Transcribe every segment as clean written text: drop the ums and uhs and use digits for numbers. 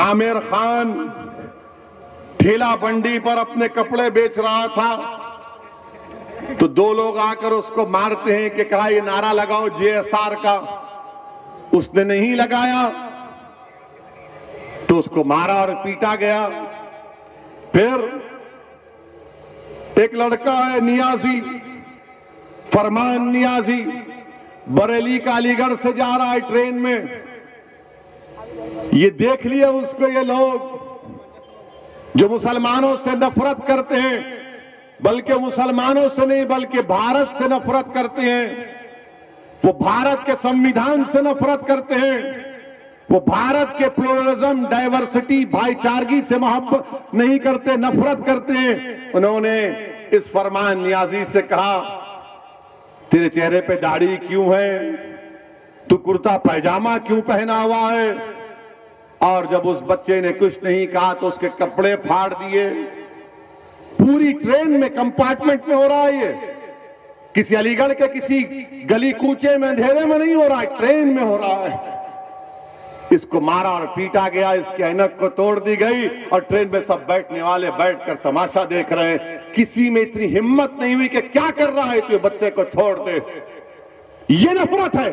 आमिर खान ठेला बंडी पर अपने कपड़े बेच रहा था तो दो लोग आकर उसको मारते हैं कि कहा ये नारा लगाओ जेएसआर का। उसने नहीं लगाया तो उसको मारा और पीटा गया। फिर एक लड़का है नियाजी, फरमान नियाजी, बरेली का अलीगढ़ से जा रहा है ट्रेन में। ये देख लिए उसको ये लोग जो मुसलमानों से नफरत करते हैं, बल्कि मुसलमानों से नहीं बल्कि भारत से नफरत करते हैं। वो भारत के संविधान से नफरत करते हैं। वो भारत के प्लुरलिज्म, डाइवर्सिटी, भाईचारगी से मोहब्बत नहीं करते, नफरत करते हैं। उन्होंने इस फरमान नियाजी से कहा, तेरे चेहरे पे दाढ़ी क्यों है? तू कुर्ता पैजामा क्यों पहना हुआ है? और जब उस बच्चे ने कुछ नहीं कहा तो उसके कपड़े फाड़ दिए। पूरी ट्रेन में, कंपार्टमेंट में हो रहा है ये, किसी अलीगढ़ के किसी गली कूचे में अंधेरे में नहीं हो रहा है, ट्रेन में हो रहा है। इसको मारा और पीटा गया, इसके ऐनक को तोड़ दी गई और ट्रेन में सब बैठने वाले बैठकर तमाशा देख रहे हैं। किसी में इतनी हिम्मत नहीं हुई कि क्या कर रहा है तो बच्चे को छोड़ दे। ये नफरत है,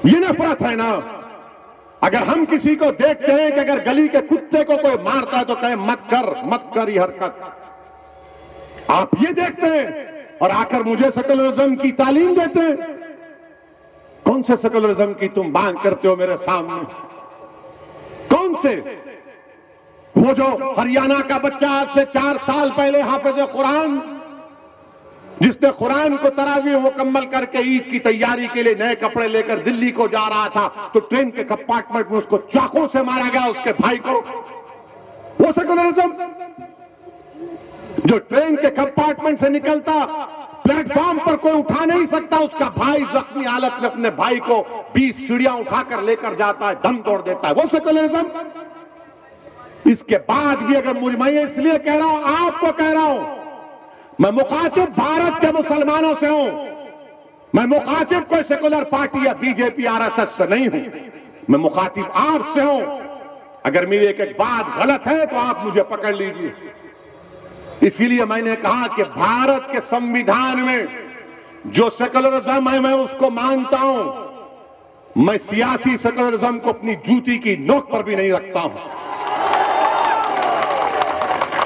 ये नफरत है ना। अगर हम किसी को देखते हैं कि अगर गली के कुत्ते को कोई मारता है तो कहे मत कर ये हरकत। आप ये देखते हैं और आकर मुझे सेकुलरिज्म की तालीम देते हैं। कौन से सेकुलरिज्म की तुम बात करते हो मेरे सामने? कौन से? वो जो हरियाणा का बच्चा आज से 4 साल पहले हाफिज कुरान, जिसने कुरान को तरावी मुकम्मल करके ईद की तैयारी के लिए नए कपड़े लेकर दिल्ली को जा रहा था तो ट्रेन के कंपार्टमेंट में उसको चाकू से मारा गया, उसके भाई को। वो सेकुलरिज्म जो ट्रेन के कंपार्टमेंट से निकलता, प्लेटफॉर्म पर कोई उठा नहीं सकता, उसका भाई जख्मी हालत में अपने भाई को 20 सीढ़ियां उठाकर लेकर जाता है, दम तोड़ देता है। वो सेकुलरिज्म। इसके बाद भी अगर मैं इसलिए कह रहा हूं, आपको कह रहा हूं, मैं मुखातिब भारत के मुसलमानों से हूं। मैं मुखातिब कोई सेकुलर पार्टी या बीजेपी आरएसएस से नहीं हूं। मैं मुखातिब आपसे हूं। अगर मेरी एक बात गलत है तो आप मुझे पकड़ लीजिए। इसीलिए मैंने कहा कि भारत के संविधान में जो सेकुलरिज्म है मैं उसको मानता हूं। मैं सियासी सेकुलरिज्म को अपनी जूती की नोक पर भी नहीं रखता हूं।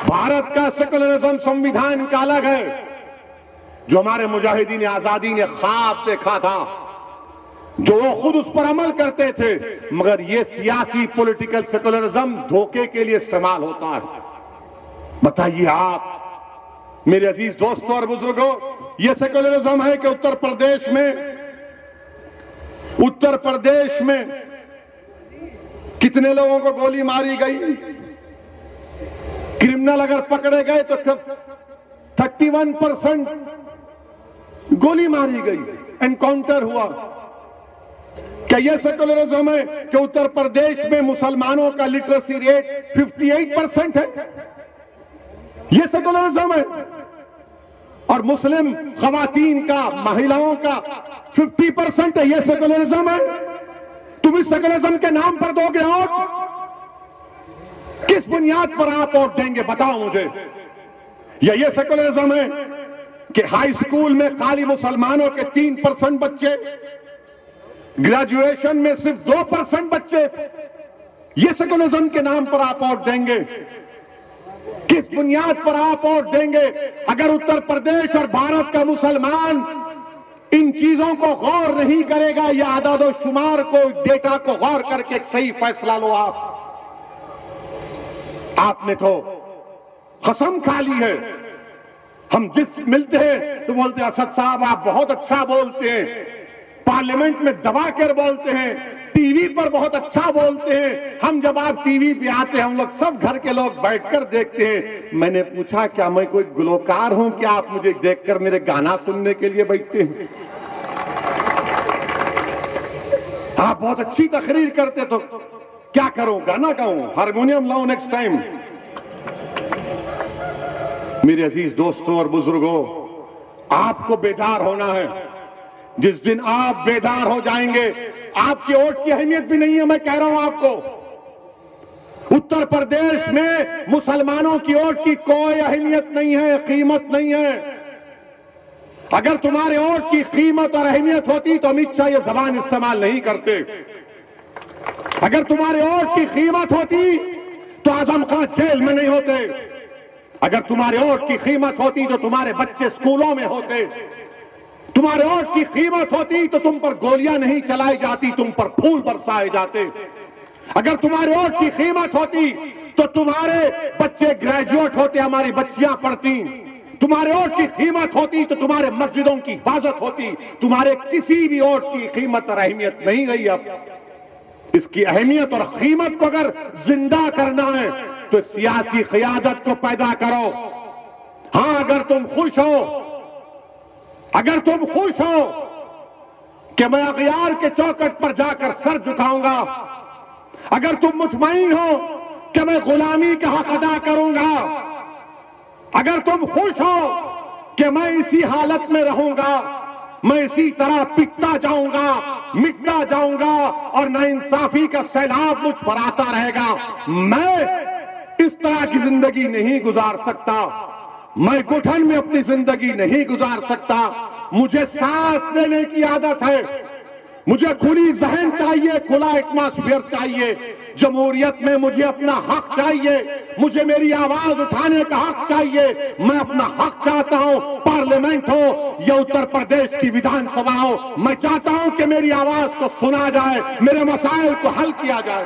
भारत का सेकुलरिज्म संविधान का अलग है। जो हमारे मुजाहिदीन आजादी ने ख्वाब देखा था, जो वो खुद उस पर अमल करते थे, मगर ये सियासी पॉलिटिकल सेकुलरिज्म धोखे के लिए इस्तेमाल होता है। बताइए आप मेरे अजीज दोस्तों और बुजुर्गों, ये सेकुलरिज्म है कि उत्तर प्रदेश में कितने लोगों को गोली मारी गई? क्रिमिनल अगर पकड़े गए तो 31% गोली मारी गई, एनकाउंटर हुआ। क्या यह सेकुलरिज्म है कि उत्तर प्रदेश में मुसलमानों का लिटरेसी रेट 58% है? यह सेकुलरिज्म है। और मुस्लिम खवातीन का, महिलाओं का 50% है। यह सेकुलरिज्म है। तुम इस सेकुलरिज्म के नाम पर दोगे वोट? किस बुनियाद पर आप वोट देंगे बताओ मुझे। या यह सेकुलरिज्म है कि हाई स्कूल में खाली मुसलमानों के 3% बच्चे, ग्रेजुएशन में सिर्फ 2% बच्चे, यह सेकुलरिज्म के नाम पर आप वोट देंगे? किस बुनियाद पर आप वोट देंगे? अगर उत्तर प्रदेश और भारत का मुसलमान इन चीजों को गौर नहीं करेगा, या आदाद शुमार को, डेटा को गौर करके एक सही फैसला लो। आपने तो कसम खा ली है। हम जिस मिलते हैं तो बोलते हैं असद साहब आप बहुत अच्छा बोलते हैं, पार्लियामेंट में दबा कर बोलते हैं, टीवी पर बहुत अच्छा बोलते हैं। हम जब आप टीवी पे आते हैं हम लोग सब घर के लोग बैठकर देखते हैं। मैंने पूछा क्या मैं कोई गुलकार हूं? क्या आप मुझे देखकर मेरे गाना सुनने के लिए बैठते हैं? आप बहुत अच्छी तकरीर करते तो क्या करूं, गाना गाऊं, हारमोनियम लाऊं नेक्स्ट टाइम? मेरे अजीज दोस्तों और बुजुर्गों, आपको बेदार होना है। जिस दिन आप बेदार हो जाएंगे, आपके वोट की अहमियत भी नहीं है। मैं कह रहा हूं आपको, उत्तर प्रदेश में मुसलमानों की वोट की कोई अहमियत नहीं है, कीमत नहीं है। अगर तुम्हारे वोट की कीमत और अहमियत होती तो अमित शाह ये जबान इस्तेमाल नहीं करते। अगर तुम्हारे वोट की कीमत होती तो आजम खान जेल में नहीं होते। अगर तुम्हारे वोट की कीमत होती तो तुम्हारे बच्चे स्कूलों में होते। तुम्हारे वोट की कीमत होती तो तुम पर गोलियां नहीं चलाई जाती, तुम पर फूल बरसाए जाते। अगर तुम्हारे वोट की कीमत होती तो तुम्हारे बच्चे ग्रेजुएट होते, हमारी बच्चियां पढ़ती। तुम्हारे वोट की कीमत होती तो तुम्हारे मस्जिदों की हिफाजत होती। तुम्हारे किसी भी वोट की कीमत और अहमियत नहीं रही। अब इसकी अहमियत और कीमत को अगर जिंदा करना है तो सियासी क़यादत को पैदा करो। हां, अगर तुम खुश हो कि मैं अगयार के चौखट पर जाकर सर झुकाऊंगा, अगर तुम मुतमईन हो कि मैं गुलामी का हक अदा करूंगा, अगर तुम खुश हो कि मैं इसी हालत में रहूंगा, मैं इसी तरह पिटता जाऊंगा, मिटता जाऊंगा और नाइंसाफी का सैलाब मुझ पर आता रहेगा, मैं इस तरह की जिंदगी नहीं गुजार सकता। मैं घुटन में अपनी जिंदगी नहीं गुजार सकता। मुझे सांस लेने की आदत है, मुझे खुली जहन चाहिए, खुला एटमॉस्फेयर चाहिए। जमहूरियत में मुझे अपना हक चाहिए, मुझे मेरी आवाज उठाने का हक चाहिए। मैं अपना हक चाहता हूं, पार्लियामेंट हो या उत्तर प्रदेश की विधानसभा हो, मैं चाहता हूं कि मेरी आवाज को सुना जाए, मेरे मसाइल को हल किया जाए।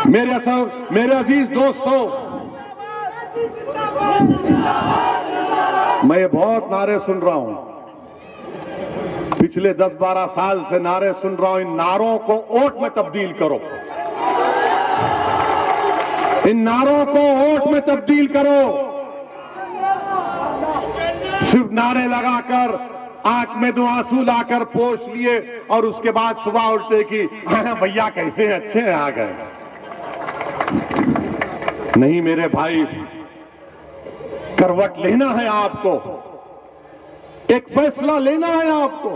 मेरे अजीज दोस्तों, मैं बहुत नारे सुन रहा हूं, पिछले 10-12 साल से नारे सुन रहा हूं। इन नारों को वोट में तब्दील करो, इन नारों को वोट में तब्दील करो। सिर्फ नारे लगाकर आंख में 2 आंसू लाकर पोंछ लिए और उसके बाद सुबह उठते कि भैया कैसे अच्छे हैं, आ गए। नहीं मेरे भाई, करवट लेना है आपको, एक फैसला लेना है आपको।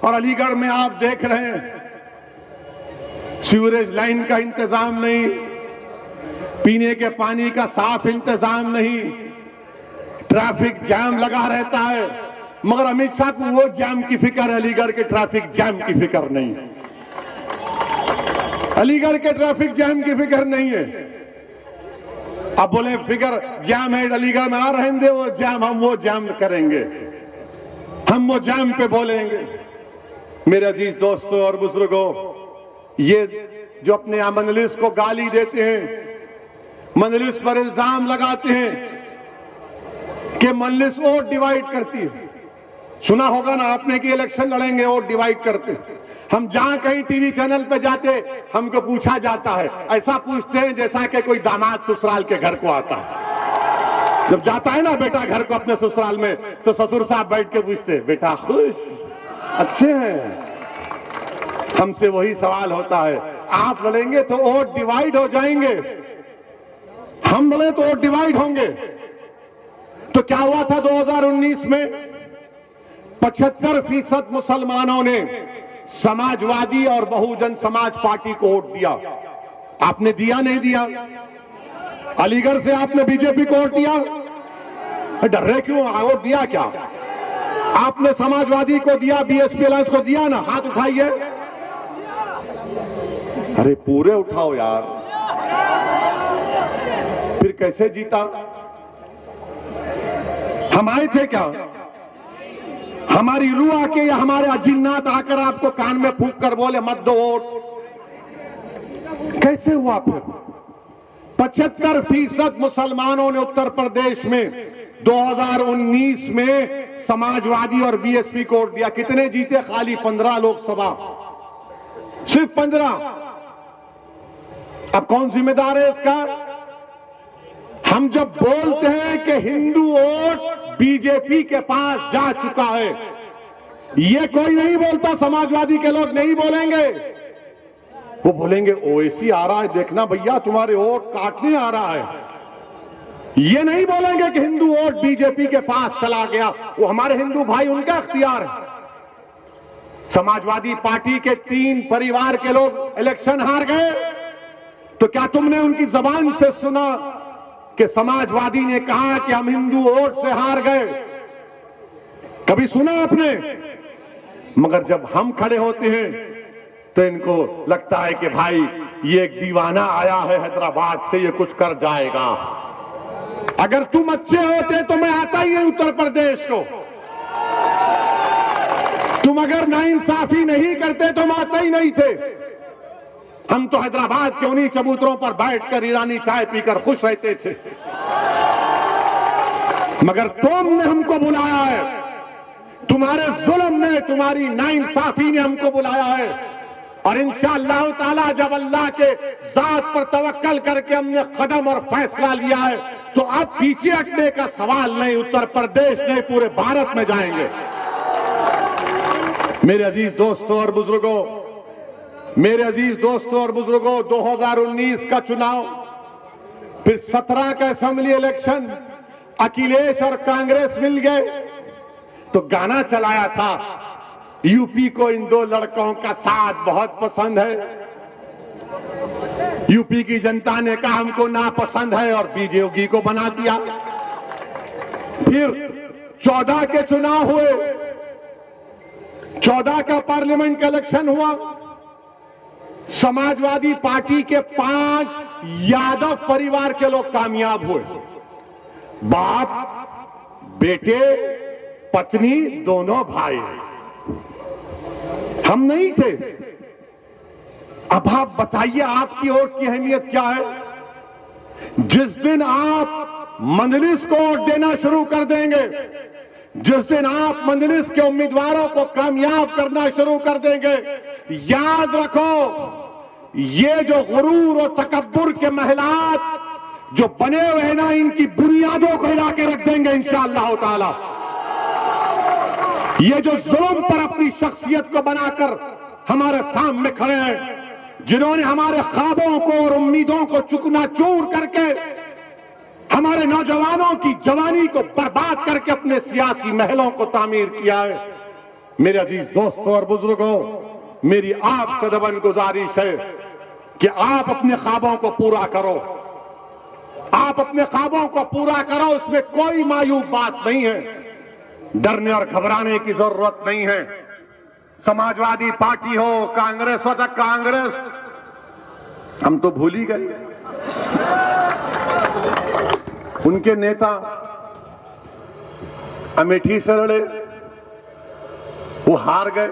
और अलीगढ़ में आप देख रहे हैं सीवरेज लाइन का इंतजाम नहीं, पीने के पानी का साफ इंतजाम नहीं, ट्रैफिक जाम लगा रहता है। मगर अमित शाह को वो जाम की फिक्र है, अलीगढ़ के ट्रैफिक जाम की फिक्र नहीं है। अलीगढ़ के ट्रैफिक जाम की फिक्र नहीं है। अब बोले फिक्र जाम है अलीगढ़ में, आ रहने दे वो जाम, हम वो जाम करेंगे, हम वो जाम पे बोलेंगे। मेरे अजीज दोस्तों और बुजुर्गों, ये जो अपने यहां मजलिस को गाली देते हैं, मजलिस पर इल्जाम लगाते हैं कि मजलिस वोट डिवाइड करती है। सुना होगा ना आपने कि इलेक्शन लड़ेंगे वोट डिवाइड करते। हम जहां कहीं टीवी चैनल पे जाते हमको पूछा जाता है, ऐसा पूछते हैं जैसा कि कोई दामाद ससुराल के घर को आता है। जब जाता है ना बेटा घर को अपने ससुराल में, तो ससुर साहब बैठ के पूछते, बेटा खुश, अच्छे हैं। हमसे वही सवाल होता है, आप लड़ेंगे तो वोट डिवाइड हो जाएंगे, हम लड़े तो वोट डिवाइड होंगे। तो क्या हुआ था 2019 में? 75% मुसलमानों ने समाजवादी और बहुजन समाज पार्टी को वोट दिया। आपने दिया नहीं दिया? अलीगढ़ से आपने बीजेपी को वोट दिया? डर रहे क्यों? वोट दिया क्या? आपने समाजवादी को दिया, बीएसपी अलायंस को दिया ना? हाथ उठाइए। अरे पूरे उठाओ यार। फिर कैसे जीता? हम आए थे क्या? हमारी रूह आके या हमारे अजिन्नात आकर आपको कान में फूंक कर बोले मत दो वोट? कैसे हुआ फिर? 75% मुसलमानों ने उत्तर प्रदेश में 2019 में समाजवादी और बीएसपी को वोट दिया। कितने जीते? खाली 15 लोकसभा, सिर्फ 15। अब कौन जिम्मेदार है इसका? हम जब बोलते हैं कि हिंदू वोट बीजेपी के पास जा चुका है, ये कोई नहीं बोलता, समाजवादी के लोग नहीं बोलेंगे। वो बोलेंगे ओवैसी आ रहा है, देखना भैया तुम्हारे वोट काटने आ रहा है। ये नहीं बोलेंगे कि हिंदू वोट बीजेपी के पास चला गया, वो हमारे हिंदू भाई, उनका इख्तियार है। समाजवादी पार्टी के 3 परिवार के लोग इलेक्शन हार गए, तो क्या तुमने उनकी जबान से सुना कि समाजवादी ने कहा कि हम हिंदू वोट से हार गए? कभी सुना आपने? मगर जब हम खड़े होते हैं तो इनको लगता है कि भाई ये एक दीवाना आया है हैदराबाद से, ये कुछ कर जाएगा। अगर तुम अच्छे होते तो मैं आता ही नहीं उत्तर प्रदेश को। तुम अगर नाइंसाफी नहीं करते तो हम आते ही नहीं थे। हम तो हैदराबाद के उन्हीं चबूतरों पर बैठकर ईरानी चाय पीकर खुश रहते थे। मगर तुमने हमको बुलाया है, तुम्हारे जुल्म ने, तुम्हारी नाइंसाफी ने हमको बुलाया है। और इंशाअल्लाह ताला जब अल्लाह के जात पर तवक्कल करके हमने कदम और फैसला लिया है तो अब पीछे हटने का सवाल नहीं। उत्तर प्रदेश नहीं, पूरे भारत में जाएंगे। मेरे अजीज दोस्तों और बुजुर्गों, मेरे अजीज दोस्तों और बुजुर्गों, 2019 का चुनाव, फिर 17 का असेंबली इलेक्शन, अखिलेश और कांग्रेस मिल गए तो गाना चलाया था, यूपी को इन दो लड़कों का साथ बहुत पसंद है। यूपी की जनता ने कहा हमको नापसंद है और बीजेपी को बना दिया। फिर 14 के चुनाव हुए, 14 का पार्लियामेंट का इलेक्शन हुआ। समाजवादी पार्टी के 5 यादव परिवार के लोग कामयाब हुए। बाप, बेटे, पत्नी, दोनों भाई। हम नहीं थे। अब आप बताइए आपकी वोट की अहमियत क्या है? जिस दिन आप मंजलिस को वोट देना शुरू कर देंगे, जिस दिन आप मंजलिस के उम्मीदवारों को कामयाब करना शुरू कर देंगे, याद रखो ये जो गुरूर और तकब्बुर के महलात जो बने हुए हैं ना, इनकी बुनियादों को हिला के रख देंगे इंशाअल्लाह ताला। ये जो जुल्म पर अपनी शख्सियत को बनाकर हमारे सामने खड़े हैं, जिन्होंने हमारे ख्वाबों को और उम्मीदों को चूकना-चूर करके हमारे नौजवानों की जवानी को बर्बाद करके अपने सियासी महलों को तामीर किया है। मेरे अजीज दोस्तों और बुजुर्गों, मेरी आपसे दबन गुजारिश है कि आप अपने ख्वाबों को पूरा करो। आप अपने ख्वाबों को पूरा करो, उसमें कोई मायूब बात नहीं है। डरने और घबराने की जरूरत नहीं है। समाजवादी पार्टी हो, कांग्रेस हो, चाहे कांग्रेस, हम तो भूल ही गए। उनके नेता अमेठी से लड़े, वो हार गए,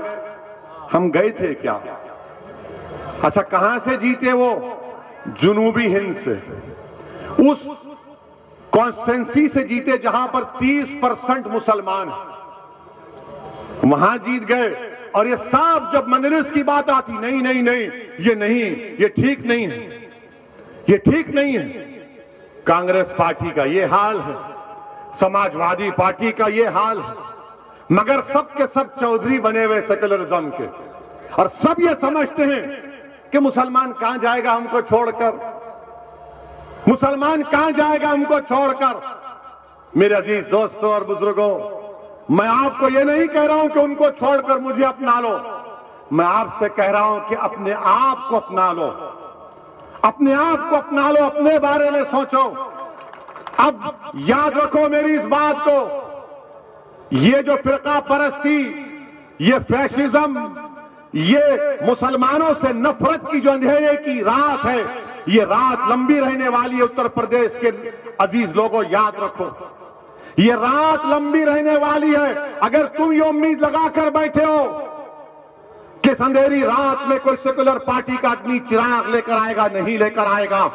हम गए थे क्या? अच्छा, कहां से जीते वो? जुनूबी हिंद से, उस कॉन्स्टिट्यूंसी से जीते जहां पर 30% मुसलमान हैं, वहां जीत गए। और ये साफ जब मंजलिस की बात आती, नहीं नहीं नहीं, ये नहीं, ये ठीक नहीं है, ये ठीक नहीं है। कांग्रेस पार्टी का ये हाल है, समाजवादी पार्टी का ये हाल है, मगर सब के सब चौधरी बने हुए सेकुलरिज्म के, और सब ये समझते हैं कि मुसलमान कहां जाएगा हमको छोड़कर, मुसलमान कहां जाएगा हमको छोड़कर। मेरे अजीज दोस्तों और बुजुर्गों, मैं आपको ये नहीं कह रहा हूं कि उनको छोड़कर मुझे अपना लो, मैं आपसे कह रहा हूं कि अपने आप को अपना लो, अपने आप को अपना लो, अपने बारे में सोचो। अब याद रखो मेरी इस बात को, ये जो फिरका परस्ती, ये फैशिज्म, ये मुसलमानों से नफरत की जो अंधेरे की रात है, ये रात लंबी रहने वाली है। उत्तर प्रदेश के अजीज लोगों, याद रखो, ये रात लंबी रहने वाली है। अगर तुम ये उम्मीद लगाकर बैठे हो कि इस अंधेरी रात में कोई सेकुलर पार्टी का आदमी चिराग लेकर आएगा, नहीं लेकर आएगा।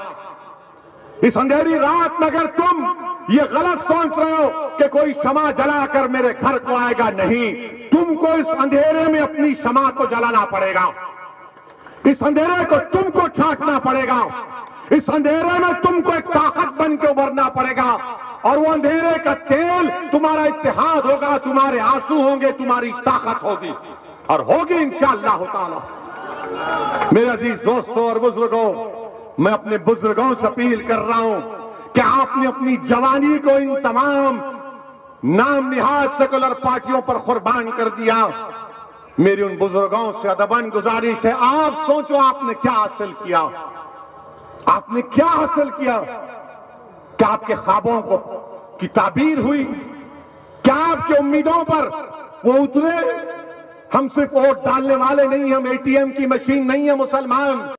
इस अंधेरी रात में अगर तुम ये गलत सोच रहे हो कि कोई शमा जलाकर मेरे घर को आएगा, नहीं, तुमको इस अंधेरे में अपनी शमा को जलाना पड़ेगा, इस अंधेरे को तुमको छांटना पड़ेगा, इस अंधेरे में तुमको एक ताकत बन के उभरना पड़ेगा। और वो अंधेरे का तेल तुम्हारा इत्तेहाद होगा, तुम्हारे आंसू होंगे, तुम्हारी ताकत होगी, और होगी इंशाअल्लाह ताला। मेरे अजीज दोस्तों और बुजुर्गों, मैं अपने बुजुर्गों से अपील कर रहा हूं कि आपने अपनी जवानी को इन तमाम नाम निहाद सेकुलर पार्टियों पर कुर्बान कर दिया। मेरी उन बुजुर्गों से अदबन गुजारिश है, आप सोचो आपने क्या हासिल किया। आपने क्या हासिल किया? क्या आपके ख्वाबों को की ताबीर हुई? क्या आपकी उम्मीदों पर वो उतरे? हम सिर्फ वोट डालने वाले नहीं, हम एटीएम की मशीन नहीं है मुसलमान।